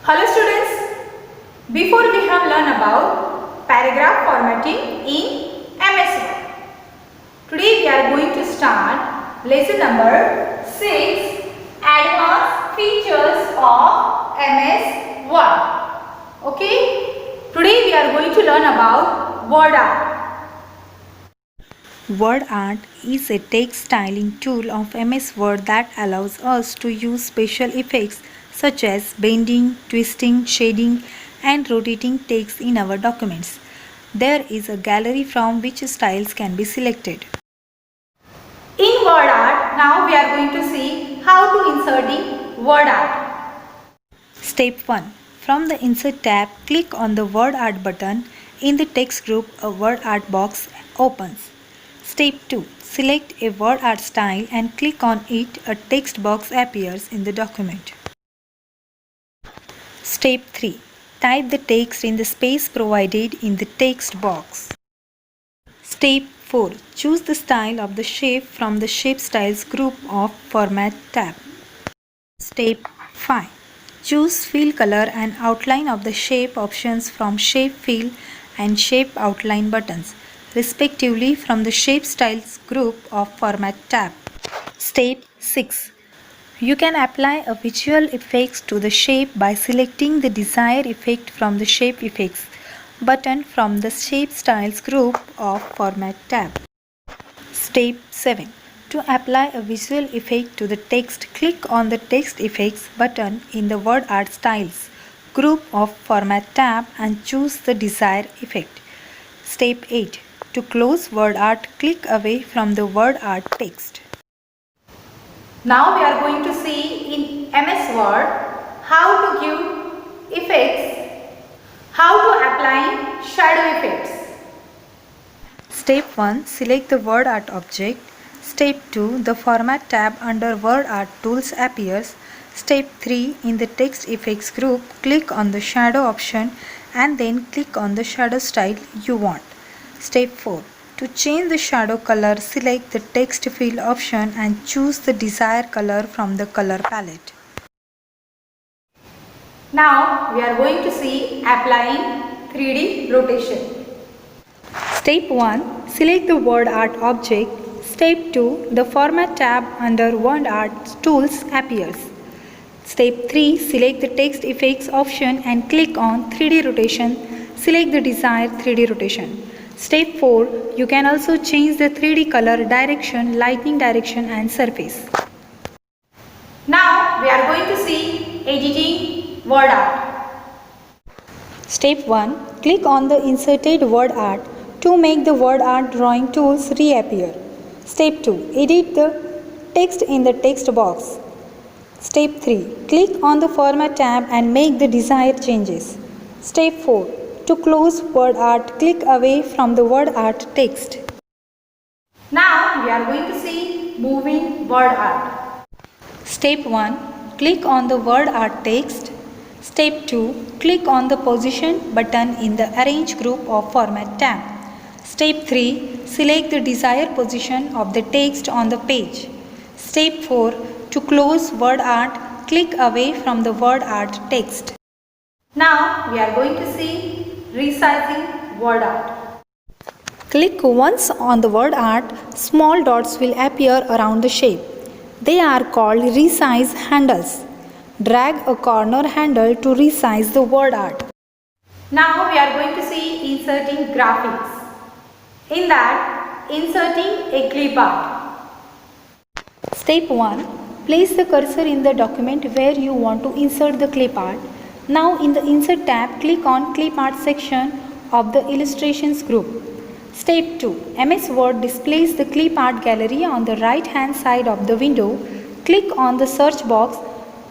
Hello students, before we have learned about paragraph formatting in MS Word. Today we are going to start lesson number 6, Advanced Features of MS Word. Okay, today we are going to learn about word art. Word art is a text styling tool of MS Word that allows us to use special effects such as bending, twisting, shading, and rotating text in our documents. There is a gallery from which styles can be selected. In word art, now we are going to see how to insert in word art. Step 1. From the Insert tab, click on the Word Art button. In the text group, a Word Art box opens. Step 2. Select a word art style and click on it. A text box appears in the document. Step 3. Type the text in the space provided in the text box. Step 4. Choose the style of the shape from the Shape Styles group of Format tab. Step 5. Choose Fill Color and Outline of the shape options from Shape Fill and Shape Outline buttons, respectively from the Shape Styles group of Format tab. Step 6. You can apply a visual effects to the shape by selecting the desired effect from the Shape Effects button from the Shape Styles group of Format tab. Step 7. To apply a visual effect to the text, click on the Text Effects button in the Word Art Styles group of Format tab and choose the desired effect. Step 8. To close Word Art, click away from the Word Art text. Now we are going to see in MS Word how to give effects, how to apply shadow effects. Step 1. Select the Word Art object. Step 2. The Format tab under Word Art Tools appears. Step 3. In the Text Effects group, click on the Shadow option and then click on the shadow style you want. Step 4. To change the shadow color, select the Text Fill option and choose the desired color from the color palette. Now we are going to see applying 3D rotation. Step 1. Select the Word Art object. Step 2. The Format tab under Word Art Tools appears. Step 3. Select the Text Effects option and click on 3D rotation. Select the desired 3D rotation. Step 4. You can also change the 3D color, direction, lighting direction and surface. Now we are going to see editing word art. Step 1. Click on the inserted word art to make the word art drawing tools reappear. Step 2. Edit the text in the text box. Step 3. Click on the Format tab and make the desired changes. Step 4. To close word art, click away from the word art text. Now we are going to see moving word art. Step 1. Click on the word art text. Step 2. Click on the Position button in the Arrange group of Format tab. Step 3. Select the desired position of the text on the page. Step 4. To close word art, click away from the word art text. Now we are going to see resizing word art. Click once on the word art, small dots will appear around the shape. They are called resize handles. Drag a corner handle to resize the word art. Now we are going to see inserting graphics. In that, inserting a clip art. Step 1. Place the cursor in the document where you want to insert the clip art. Now in the Insert tab, click on Clip Art section of the Illustrations group. Step 2. MS Word displays the clip art gallery on the right hand side of the window. Click on the search box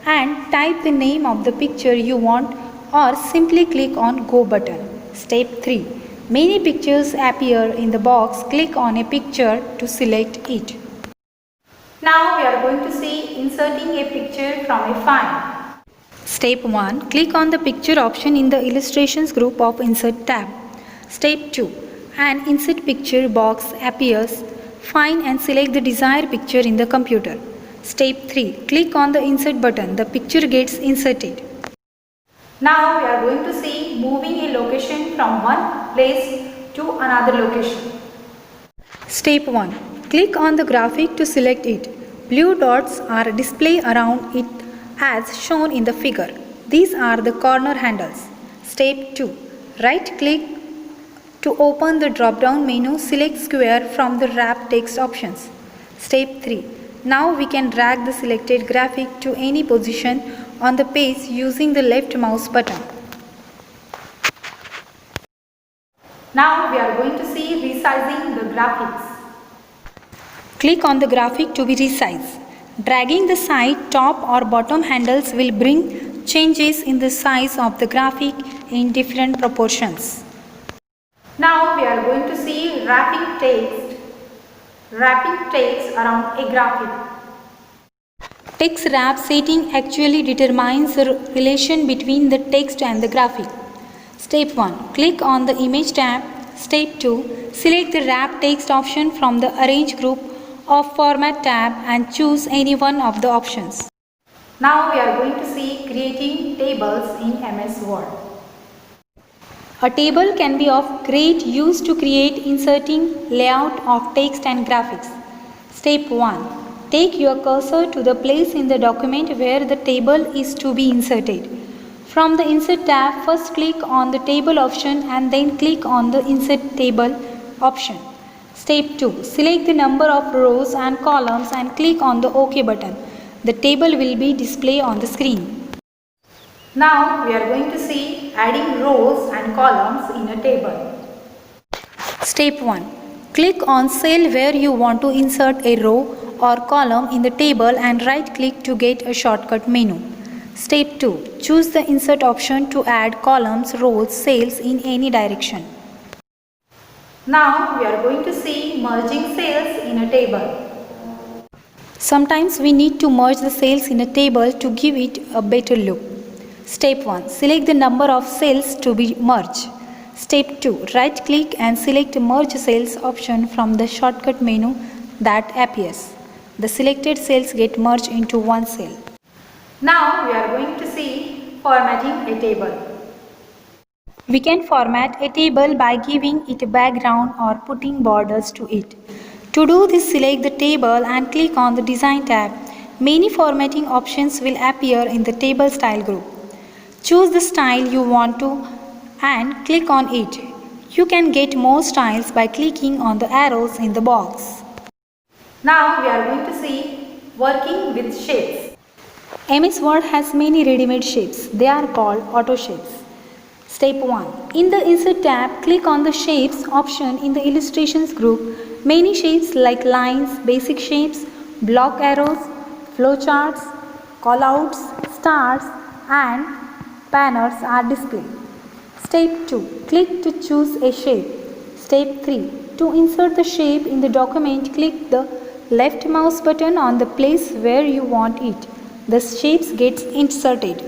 and type the name of the picture you want or simply click on Go button. Step 3. Many pictures appear in the box. Click on a picture to select it. Now we are going to see inserting a picture from a file. Step 1. Click on the Picture option in the Illustrations group of Insert tab. Step 2. An Insert Picture box appears. Find and select the desired picture in the computer. Step 3. Click on the Insert button. The picture gets inserted. Now we are going to see moving a location from one place to another location. Step 1. Click on the graphic to select it. Blue dots are displayed around it as shown in the figure. These are the corner handles. Step 2. Right click to open the drop-down menu. Select square from the wrap text options. Step 3. Now we can drag the selected graphic to any position on the page using the left mouse button. Now we are going to see resizing the graphics. Click on the graphic to be resized. Dragging the side, top or bottom handles will bring changes in the size of the graphic in different proportions. Now we are going to see wrapping text around a graphic. Text wrap setting actually determines the relation between the text and the graphic. Step 1. Click on the Image tab. Step 2. Select the Wrap Text option from the Arrange group of Format tab and choose any one of the options. Now we are going to see creating tables in MS Word. A table can be of great use to create inserting layout of text and graphics. Step 1. Take your cursor to the place in the document where the table is to be inserted. From the Insert tab, first click on the Table option and then click on the Insert Table option. Step 2. Select the number of rows and columns and click on the OK button. The table will be displayed on the screen. Now we are going to see adding rows and columns in a table. Step 1. Click on cell where you want to insert a row or column in the table and right click to get a shortcut menu. Step 2. Choose the Insert option to add columns, rows, cells in any direction. Now we are going to see merging cells in a table. Sometimes we need to merge the cells in a table to give it a better look. Step 1. Select the number of cells to be merged. Step 2. Right click and select Merge Cells option from the shortcut menu that appears. The selected cells get merged into one cell. Now we are going to see formatting a table. We can format a table by giving it a background or putting borders to it. To do this, select the table and click on the Design tab. Many formatting options will appear in the Table Style group. Choose the style you want to and click on it. You can get more styles by clicking on the arrows in the box. Now we are going to see working with shapes. MS Word has many ready-made shapes. They are called auto shapes. Step 1. In the Insert tab, click on the Shapes option in the Illustrations group. Many shapes like lines, basic shapes, block arrows, flowcharts, callouts, stars and banners are displayed. Step 2. Click to choose a shape. Step 3. To insert the shape in the document, click the left mouse button on the place where you want it. The shapes gets inserted.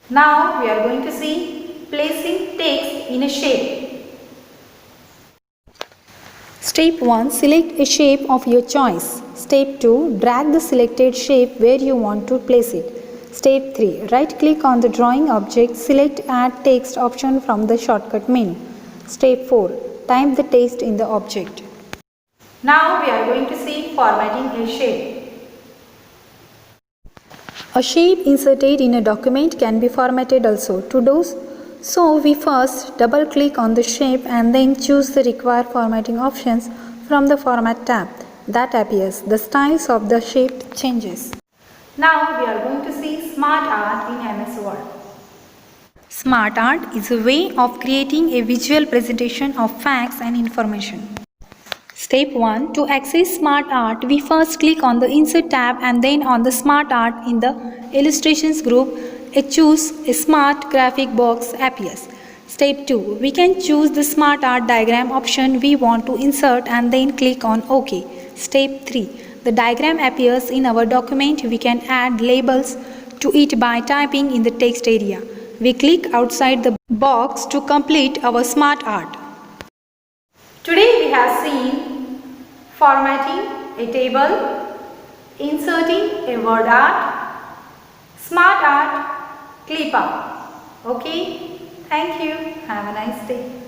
Now we are going to see placing text in a shape. Step 1. Select a shape of your choice. Step 2. Drag the selected shape where you want to place it. Step 3. Right click on the drawing object. Select Add Text option from the shortcut menu. Step 4. Type the text in the object. Now we are going to see formatting a shape. A shape inserted in a document can be formatted also. To do so, we first double click on the shape and then choose the required formatting options from the Format tab that appears. The styles of the shape changes. Now we are going to see Smart Art in MS Word. Smart art is a way of creating a visual presentation of facts and information. Step 1. To access Smart Art, we first click on the Insert tab and then on the Smart Art in the Illustrations group. Choose a Smart Graphic box appears. Step 2. We can choose the Smart Art diagram option we want to insert and then click on OK. Step 3. The diagram appears in our document. We can add labels to it by typing in the text area. We click outside the box to complete our Smart Art. Today we have seen formatting a table, inserting a word art, Smart Art, Clip Art. Okay, thank you. Have a nice day.